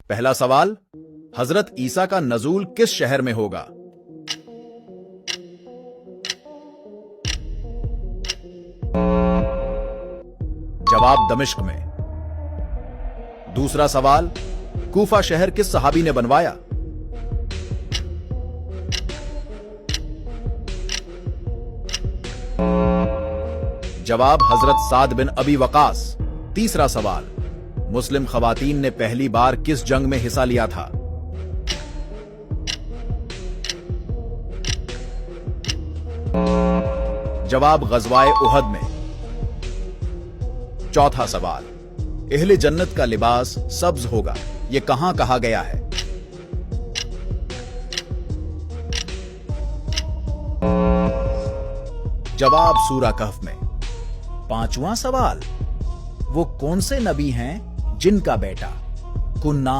पहला सवाल, हजरत ईसा का नजूल किस शहर में होगा? जवाब दमिश्क में। दूसरा सवाल, कूफा शहर किस सहाबी ने बनवाया? जवाब हजरत साद बिन अबी वकास। तीसरा सवाल, मुस्लिम खवातीन ने पहली बार किस जंग में हिस्सा लिया था? जवाब गजवाए उहद में। चौथा सवाल, अहले जन्नत का लिबास सब्ज होगा, यह कहां कहा गया है? जवाब सूरा कहफ में। पांचवां सवाल, वो कौन से नबी हैं जिनका बेटा कुन्ना